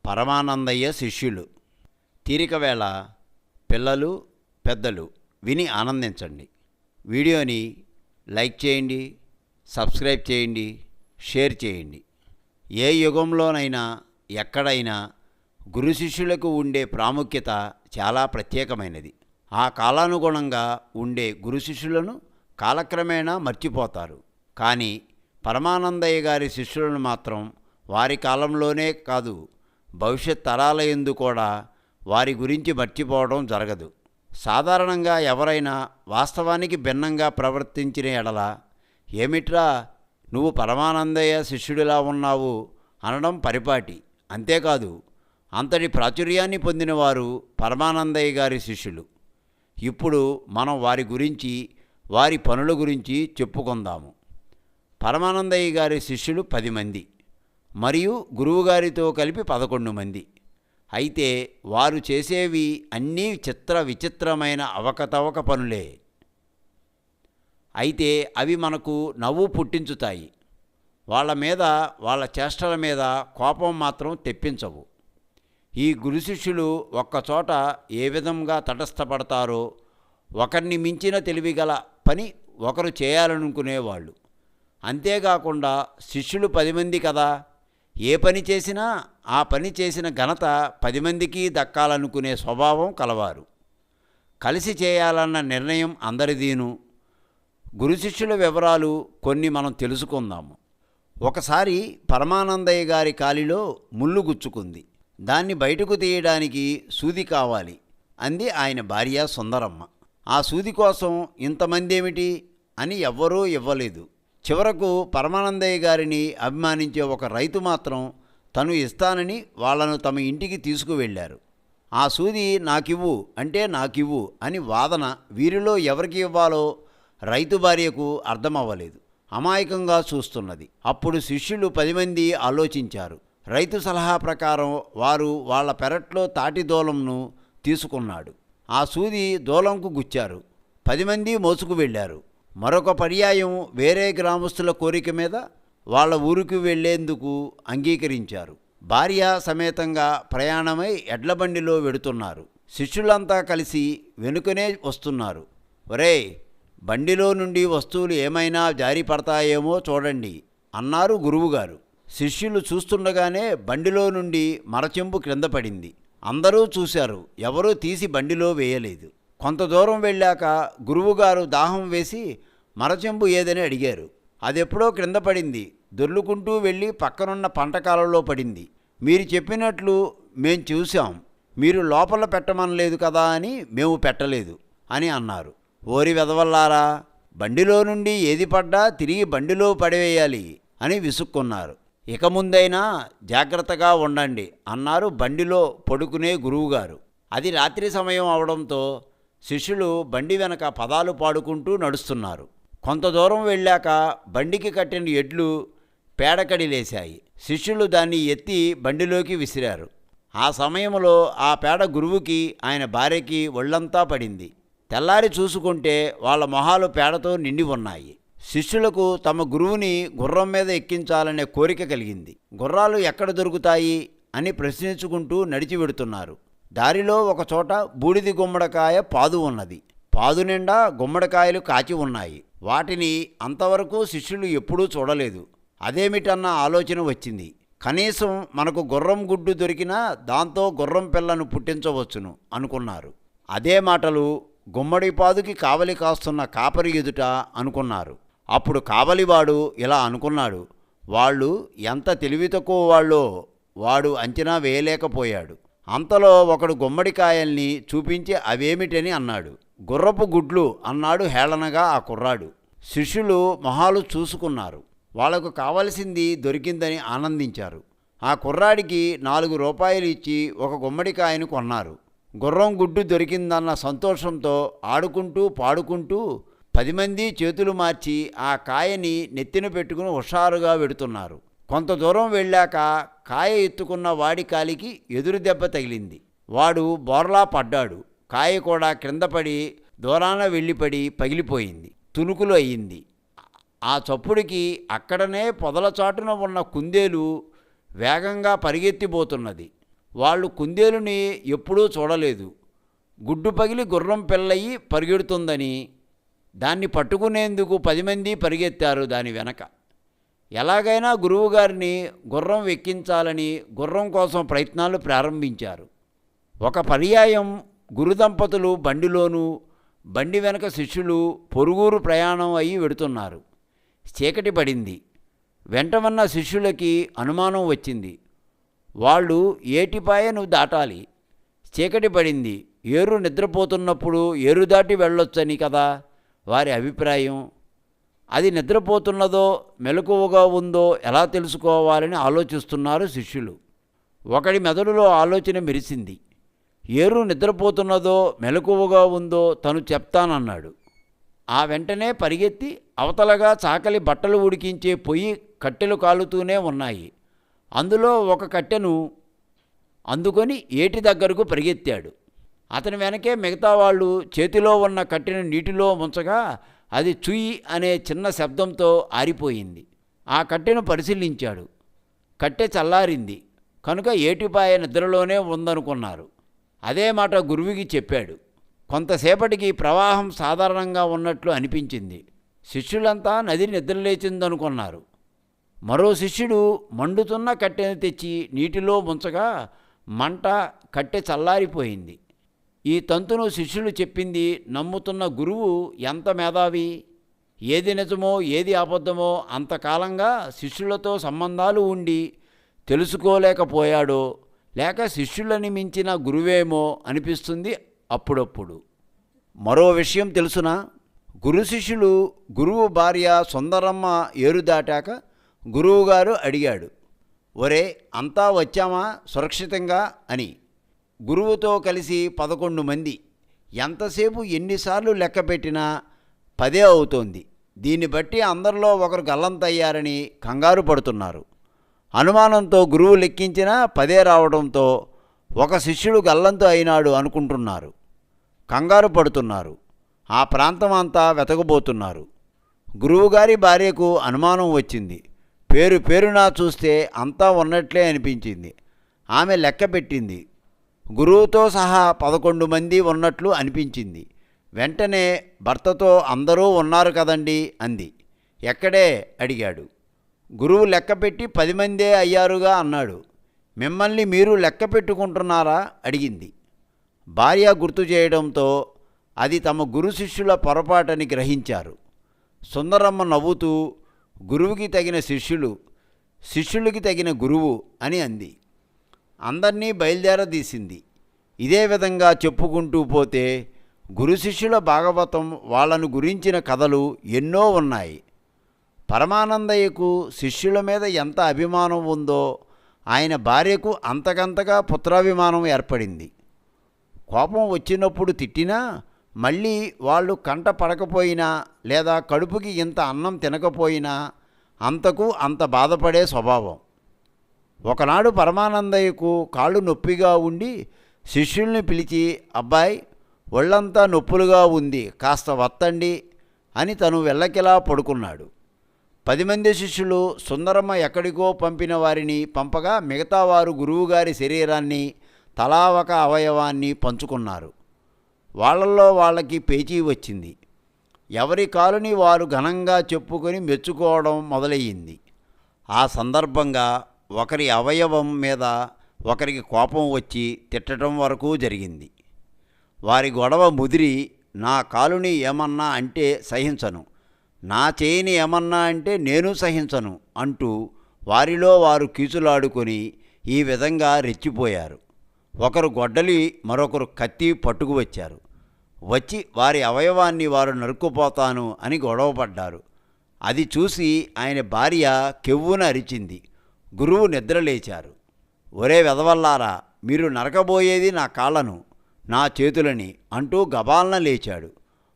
పరమానందయ్య శిష్యులు. తీరిక వేళ పిల్లలు పెద్దలు విని ఆనందించండి. వీడియోని లైక్ చేయండి, సబ్స్క్రైబ్ చేయండి, షేర్ చేయండి. ఏ యుగంలోనైనా ఎక్కడైనా గురు శిష్యులకు ఉండే ప్రాముఖ్యత చాలా ప్రత్యేకమైనది. ఆ కాలానుగుణంగా ఉండే గురు శిష్యులను కాలక్రమేణా మర్చిపోతారు. కానీ పరమానందయ్య గారి శిష్యులను మాత్రం వారి కాలంలోనే కాదు, భవిష్యత్ తరాల యందు కూడా వారి గురించి మర్చిపోవడం జరగదు. సాధారణంగా ఎవరైనా వాస్తవానికి భిన్నంగా ప్రవర్తించిన ఎడల ఏమిట్రా నువ్వు పరమానందయ్య శిష్యుడిలా ఉన్నావు అనడం పరిపాటి. అంతేకాదు, అంతటి ప్రాచుర్యాన్ని పొందినవారు పరమానందయ్య గారి శిష్యులు. ఇప్పుడు మనం వారి గురించి, వారి పనుల గురించి చెప్పుకుందాము. పరమానందయ్య గారి శిష్యులు 10 మంది మరియు గురువుగారితో కలిపి 11 మంది. అయితే వారు చేసేవి అన్నీ విచిత్రమైన అవకతవక పనులే. అయితే అవి మనకు నవ్వు పుట్టించుతాయి. వాళ్ళ మీద, వాళ్ళ చేష్టల మీద కోపం మాత్రం తెప్పించవు. ఈ గురు శిష్యులు ఒక్కచోట ఏ విధంగా తటస్థపడతారో, ఒకరిని మించిన తెలివిగల పని ఒకరు చేయాలనుకునేవాళ్ళు. అంతేకాకుండా శిష్యులు 10 మంది కదా, ఏ పని చేసినా ఆ పని చేసిన ఘనత 10 మందికి దక్కాలనుకునే స్వభావం కలవారు. కలిసి చేయాలన్న నిర్ణయం అందరిదీను. గురు శిష్యుల వివరాలు కొన్ని మనం తెలుసుకుందాము. ఒకసారి పరమానందయ్య గారి కాలిలో ముళ్ళు గుచ్చుకుంది. దాన్ని బయటకు తీయడానికి సూది కావాలి అంది ఆయన భార్య సుందరమ్మ. ఆ సూది కోసం ఇంతమంది ఏమిటి అని ఎవ్వరూ ఇవ్వలేదు. చివరకు పరమానందయ్య గారిని అభిమానించే ఒక రైతు మాత్రం తను ఇస్తానని వాళ్లను తమ ఇంటికి తీసుకువెళ్ళారు. ఆ సూది నాకివ్వు అంటే నాకివ్వు అని వాదన వీరిలో ఎవరికి ఇవ్వాలో రైతు భార్యకు అర్థమవ్వలేదు. అమాయకంగా చూస్తున్నది. అప్పుడు శిష్యులు 10 మంది ఆలోచించారు. రైతు సలహా ప్రకారం వారు వాళ్ళ పెరట్లో తాటి దూలంను తీసుకున్నాడు. ఆ సూది దూలంకు గుచ్చారు. 10 మంది మోసుకు వెళ్ళారు. మరొక పర్యాయం వేరే గ్రామస్తుల కోరిక మీద వాళ్ళ ఊరికి వెళ్లేందుకు అంగీకరించారు. భార్య సమేతంగా ప్రయాణమై ఎడ్లబండిలో వెడుతున్నారు. శిష్యులంతా కలిసి వెనుకనే వస్తున్నారు. ఒరేయ్, బండిలో నుండి వస్తువులు ఏమైనా జారి పడతాయేమో చూడండి అన్నారు గురువుగారు. శిష్యులు చూస్తుండగానే బండిలో నుండి మరచెంబు క్రింద పడింది. అందరూ చూశారు. ఎవరూ తీసి బండిలో వేయలేదు. కొంత దూరం వెళ్ళాక గురువుగారు దాహం వేసి మరచెంబు ఏదని అడిగారు. అదెప్పుడో క్రింద పడింది. దొర్లుకుంటూ వెళ్ళి పక్కనున్న పంటకాలలో పడింది. మీరు చెప్పినట్లు మేం చూసాం. మీరు లోపల పెట్టమనలేదు కదా అని మేము పెట్టలేదు అని అన్నారు. ఓరి వెదవల్లారా, బండిలో నుండి ఏది పడ్డా తిరిగి బండిలో పడివేయాలి అని విసుక్కున్నారు. ఇక ముందైనా జాగ్రత్తగా ఉండండి అన్నారు బండిలో పడుకునే గురువుగారు. అది రాత్రి సమయం అవడంతో శిష్యులు బండి వెనక పదాలు పాడుకుంటూ నడుస్తున్నారు. కొంత దూరం వెళ్ళాక బండికి కట్టిన ఎడ్లు పేడకడిలేశాయి. శిష్యులు దాన్ని ఎత్తి బండిలోకి విసిరారు. ఆ సమయంలో ఆ పేడ గురువుకి, ఆయన భార్యకి ఒళ్ళంతా పడింది. తెల్లారి చూసుకుంటే వాళ్ళ మొహాలు పేడతో నిండి ఉన్నాయి. శిష్యులకు తమ గురువుని గుర్రం మీద ఎక్కించాలనే కోరిక కలిగింది. గుర్రాలు ఎక్కడ దొరుకుతాయి అని ప్రశ్నించుకుంటూ నడిచి వెడుతున్నారు. దారిలో ఒకచోట బూడిది గుమ్మడికాయ పాదు ఉన్నది. పాదు నిండా గుమ్మడికాయలు కాచి ఉన్నాయి. వాటిని అంతవరకు శిష్యులు ఎప్పుడూ చూడలేదు. అదేమిటన్న ఆలోచన వచ్చింది. కనీసం మనకు గుర్రం గుడ్డు దొరికినా దాంతో గుర్రం పిల్లను పుట్టించవచ్చును అనుకున్నారు. అదే మాటలు గుమ్మడి పాదుకి కావలి కాస్తున్న కాపరి ఎదుట అనుకున్నారు. అప్పుడు కావలివాడు ఇలా అనుకున్నాడు. వాళ్ళు ఎంత తెలివి తక్కువ వాళ్ళో వాడు అంచనా వేయలేకపోయాడు. అంతలో ఒకడు గుమ్మడికాయల్ని చూపించి అవేమిటని అన్నాడు. గుర్రపు గుడ్లు అన్నాడు హేళనగా ఆ కుర్రాడు. శిష్యులు మొహాలు చూసుకున్నారు. వాళ్లకు కావలసింది దొరికిందని ఆనందించారు. ఆ కుర్రాడికి 4 రూపాయలు ఇచ్చి ఒక గుమ్మడికాయను కొన్నారు. గుర్రం గుడ్డు దొరికిందన్న సంతోషంతో ఆడుకుంటూ పాడుకుంటూ 10 మంది చేతులు మార్చి ఆ కాయని నెత్తిన పెట్టుకుని హుషారుగా వెడుతున్నారు. కొంత దూరం వెళ్ళాక కాయ ఎత్తుకున్న వాడి కాలికి ఎదురు దెబ్బ తగిలింది. వాడు బోర్లా పడ్డాడు. కాయ కూడా క్రిందపడి దూరాన వెళ్ళిపడి పగిలిపోయింది. తునుకులు అయ్యింది. ఆ చప్పుడికి అక్కడనే పొదల చాటున ఉన్న కుందేలు వేగంగా పరిగెత్తిపోతున్నది. వాళ్ళు కుందేలుని ఎప్పుడూ చూడలేదు. గుడ్డు పగిలి గుర్రం పిల్లయి పరిగెడుతుందని దాన్ని పట్టుకునేందుకు 10 మంది పరిగెత్తారు దాని వెనక. ఎలాగైనా గురువుగారిని గుర్రం ఎక్కించాలని గుర్రం కోసం ప్రయత్నాలు ప్రారంభించారు. ఒక పర్యాయం గురుదంపతులు బండిలోనూ, బండి వెనక శిష్యులు పొరుగురు ప్రయాణం అయి వెడుతున్నారు. చీకటి పడింది. వెంట ఉన్న శిష్యులకి అనుమానం వచ్చింది. వాళ్ళు ఏటిపాయను దాటాలి. చీకటి పడింది. ఏరు నిద్రపోతున్నప్పుడు ఏరు దాటి వెళ్ళొచ్చని కదా వారి అభిప్రాయం. అది నిద్రపోతున్నదో మెలకువగా ఉందో ఎలా తెలుసుకోవాలని ఆలోచిస్తున్నారు శిష్యులు. ఒకడి మెదడులో ఆలోచన మెరిసింది. ఏరు నిద్రపోతున్నదో మెలకువగా ఉందో తను చెప్తానన్నాడు. ఆ వెంటనే పరిగెత్తి అవతలగా చాకలి బట్టలు ఉడికించే పొయ్యి కట్టెలు కాలుతూనే ఉన్నాయి. అందులో ఒక కట్టెను అందుకొని ఏటి దగ్గరకు పరిగెత్తాడు. అతని వెనకే మిగతా వాళ్ళు చేతిలో ఉన్న కట్టెను నీటిలో ముంచగా అది చుయ్యి అనే చిన్న శబ్దంతో ఆరిపోయింది. ఆ కట్టెను పరిశీలించాడు. కట్టె చల్లారింది కనుక ఏటిపాయ నిద్రలోనే ఉందనుకున్నారు. అదే మాట గురువుకి చెప్పాడు. కొంతసేపటికి ప్రవాహం సాధారణంగా ఉన్నట్లు అనిపించింది. శిష్యులంతా నది నిద్రలేచిందనుకున్నారు. మరో శిష్యుడు మండుతున్న కట్టెను తెచ్చి నీటిలో ముంచగా మంట కట్టె చల్లారిపోయింది. ఈ తంతును శిష్యులు చెప్పింది నమ్ముతున్న గురువు ఎంత మేధావి! ఏది నిజమో ఏది అబద్ధమో అంతకాలంగా శిష్యులతో సంబంధాలు ఉండి తెలుసుకోలేకపోయాడో, లేక శిష్యులని మించిన గురువేమో అనిపిస్తుంది అప్పుడప్పుడు. మరో విషయం తెలుసునా? గురు శిష్యులు గురువు భార్య సుందరమ్మ ఏరు దాటాక గురువుగారు అడిగాడు, ఒరే అంతా వచ్చామా సురక్షితంగా అని. గురువుతో కలిసి 11 మంది. ఎంతసేపు ఎన్నిసార్లు లెక్క పెట్టినా 10 అవుతోంది. దీన్ని బట్టి అందరిలో ఒకరు గల్లంతయ్యారని కంగారు పడుతున్నారు. అనుమానంతో గురువు లెక్కించినా 10 రావడంతో ఒక శిష్యుడు గల్లంతు అయినాడు అనుకుంటున్నారు. కంగారు పడుతున్నారు. ఆ ప్రాంతం అంతా వెతకబోతున్నారు. గురువుగారి భార్యకు అనుమానం వచ్చింది. పేరునా చూస్తే అంతా ఉన్నట్లే అనిపించింది. ఆమె లెక్క పెట్టింది. గురువుతో సహా 11 మంది ఉన్నట్లు అనిపించింది. వెంటనే భర్తతో అందరూ ఉన్నారు కదండి అంది. ఎక్కడే అడిగాడు. గురువు లెక్కపెట్టి 10 మందే అయ్యారుగా అన్నాడు. మిమ్మల్ని మీరు లెక్క పెట్టుకుంటున్నారా అడిగింది. భార్య గుర్తు చేయడంతో అది తమ గురు శిష్యుల పొరపాటని గ్రహించారు. సుందరమ్మ నవ్వుతూ గురువుకి తగిన శిష్యులు, శిష్యులకి తగిన గురువు అని అంది. అందర్నీ బయలుదేరదీసింది. ఇదే విధంగా చెప్పుకుంటూ పోతే గురు శిష్యుల భాగవతం వాళ్ళను గురించిన కథలు ఎన్నో ఉన్నాయి. పరమానందయ్యకు శిష్యుల మీద ఎంత అభిమానం ఉందో ఆయన భార్యకు అంతకంతగా పుత్రాభిమానం ఏర్పడింది. కోపం వచ్చినప్పుడు తిట్టినా మళ్ళీ వాళ్ళు కంట పడకపోయినా లేదా కడుపుకి ఇంత అన్నం తినకపోయినా అంతకు అంత బాధపడే స్వభావం. ఒకనాడు పరమానందయ్యకు కాళ్ళు నొప్పిగా ఉండి శిష్యుల్ని పిలిచి, అబ్బాయి ఒళ్ళంతా నొప్పులుగా ఉంది, కాస్త వత్తండి అని తను వెళ్ళకిలా పడుకున్నాడు. 10 మంది శిష్యులు సుందరమ్మ ఎక్కడికో పంపిన వారిని పంపగా మిగతా వారు గురువుగారి శరీరాన్ని తలా ఒక అవయవాన్ని పంచుకున్నారు. వాళ్ళల్లో వాళ్ళకి పేచీ వచ్చింది. ఎవరి కాలుని వారు ఘనంగా చెప్పుకొని మెచ్చుకోవడం మొదలయ్యింది. ఆ సందర్భంగా ఒకరి అవయవం మీద ఒకరికి కోపం వచ్చి తిట్టడం వరకు జరిగింది. వారి గొడవ ముదిరి, నా కాలుని ఏమన్నా అంటే సహించను, నా చేయిని ఏమన్నా అంటే నేను సహించను అంటూ వారిలో వారు కీచులాడుకొని ఈ విధంగా రెచ్చిపోయారు. ఒకరు గొడ్డలి, మరొకరు కత్తి పట్టుకు వచ్చారు. వచ్చి వారి అవయవాన్ని వారు నరుక్కుపోతాను అని గొడవపడ్డారు. అది చూసి ఆయన భార్య కెవ్వున అరిచింది. గురువు నిద్రలేచారు. ఒరే వెదవల్లారా, మీరు నరకబోయేది నా కాళ్ళను, నా చేతులని అంటూ గబాలన లేచాడు.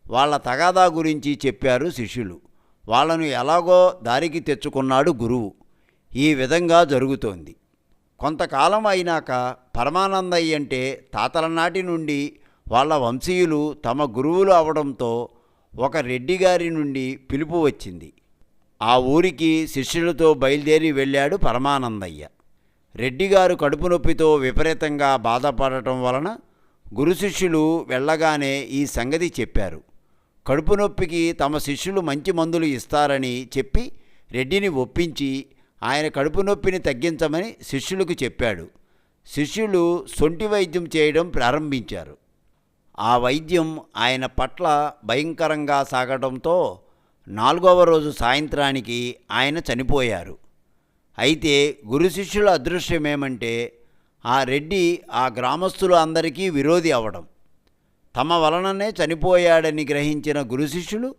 వాళ్ళ తగాదా గురించి చెప్పారు శిష్యులు. వాళ్ళను ఎలాగో దారికి తెచ్చుకున్నాడు గురువు. ఈ విధంగా జరుగుతోంది. కొంతకాలం అయినాక పరమానందయ్య అంటే తాతల నాటి నుండి వాళ్ళ వంశీయులు తమ గురువులు అవడంతో ఒక రెడ్డిగారి నుండి పిలుపు వచ్చింది. ఆ ఊరికి శిష్యులతో బయలుదేరి వెళ్ళాడు పరమానందయ్య. రెడ్డిగారు కడుపు నొప్పితో విపరీతంగా బాధపడటం వలన గురు శిష్యులు వెళ్ళగానే ఈ సంగతి చెప్పారు. కడుపు నొప్పికి తమ శిష్యులు మంచి మందులు ఇస్తారని చెప్పి రెడ్డిని ఒప్పించి ఆయన కడుపు నొప్పిని తగ్గించమని శిష్యులకు చెప్పాడు. శిష్యులు సొంటి వైద్యం చేయడం ప్రారంభించారు. ఆ వైద్యం ఆయన పట్ల భయంకరంగా సాగడంతో 4వ రోజు సాయంత్రానికి ఆయన చనిపోయారు. అయితే గురు శిష్యుల అదృశ్యమేమంటే ఆ రెడ్డి ఆ గ్రామస్తులు అందరికీ విరోధి అవడం. తమ వలననే చనిపోయాడని గ్రహించిన గురు శిష్యులు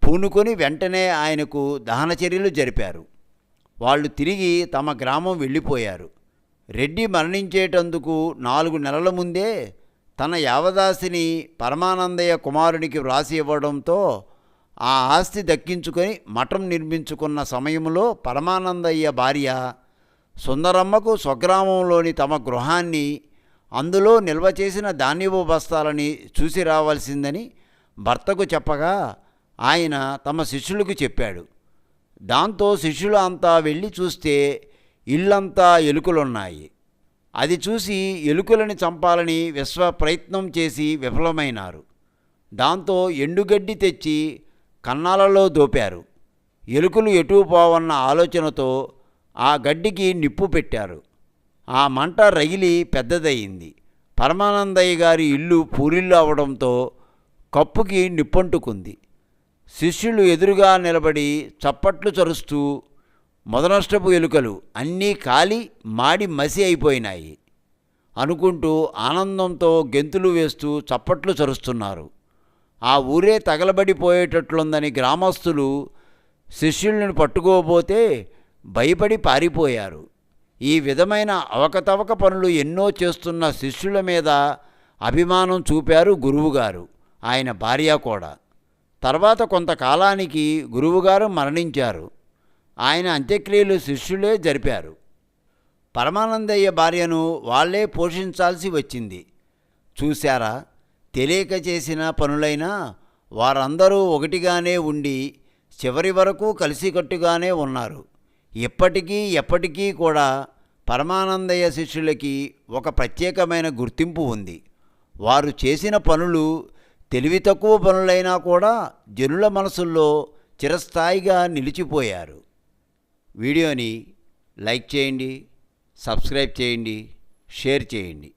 పూనుకొని వెంటనే ఆయనకు దహన చర్యలు జరిపారు. వాళ్ళు తిరిగి తమ గ్రామం వెళ్ళిపోయారు. రెడ్డి మరణించేటందుకు 4 నెలల ముందే తన యావదాసిని పరమానందయ్య కుమారునికి వ్రాసి ఇవ్వడంతో ఆ ఆస్తి దక్కించుకొని మఠం నిర్మించుకున్న సమయంలో పరమానందయ్య భార్య సుందరమ్మకు స్వగ్రామంలోని తమ గృహాన్ని, అందులో నిల్వ చేసిన ధాన్యపు బస్తాలని చూసి రావాల్సిందని భర్తకు చెప్పగా ఆయన తమ శిష్యులకు చెప్పాడు. దాంతో శిష్యులు అంతా వెళ్ళి చూస్తే ఇల్లంతా ఎలుకలున్నాయి. అది చూసి ఎలుకలని చంపాలని విశ్వ ప్రయత్నం చేసి విఫలమైనారు. దాంతో ఎండుగడ్డి తెచ్చి కన్నాలలో దోపారు. ఎలుకలు ఎటూ పోవన్న ఆలోచనతో ఆ గడ్డికి నిప్పు పెట్టారు. ఆ మంట రగిలి పెద్దదయ్యింది. పరమానందయ్య గారి ఇల్లు పూరిల్లు అవడంతో కప్పుకి నిప్పంటుకుంది. శిష్యులు ఎదురుగా నిలబడి చప్పట్లు చరుస్తూ మొదనష్టపు ఎలుకలు అన్నీ కాలి మాడి మసి అయిపోయినాయి అనుకుంటూ ఆనందంతో గెంతులు వేస్తూ చప్పట్లు చరుస్తున్నారు. ఆ ఊరే తగలబడిపోయేటట్లుందని గ్రామస్తులు శిష్యులను పట్టుకోబోతే భయపడి పారిపోయారు. ఈ విధమైన అవకతవక పనులు ఎన్నో చేస్తున్న శిష్యుల మీద అభిమానం చూపారు గురువుగారు, ఆయన భార్య కూడా. తర్వాత కొంతకాలానికి గురువుగారు మరణించారు. ఆయన అంత్యక్రియలు శిష్యులే జరిపారు. పరమానందయ్య భార్యను వాళ్లే పోషించాల్సి వచ్చింది. చూశారా, తెలియక చేసిన పనులైనా వారందరూ ఒకటిగానే ఉండి చివరి వరకు కలిసికట్టుగానే ఉన్నారు. ఇప్పటికీ ఎప్పటికీ కూడా పరమానందయ్య శిష్యులకి ఒక ప్రత్యేకమైన గుర్తింపు ఉంది. వారు చేసిన పనులు తెలివి తక్కువ పనులైనా కూడా జనుల మనసుల్లో చిరస్థాయిగా నిలిచిపోయారు. వీడియోని లైక్ చేయండి, సబ్స్క్రైబ్ చేయండి, షేర్ చేయండి.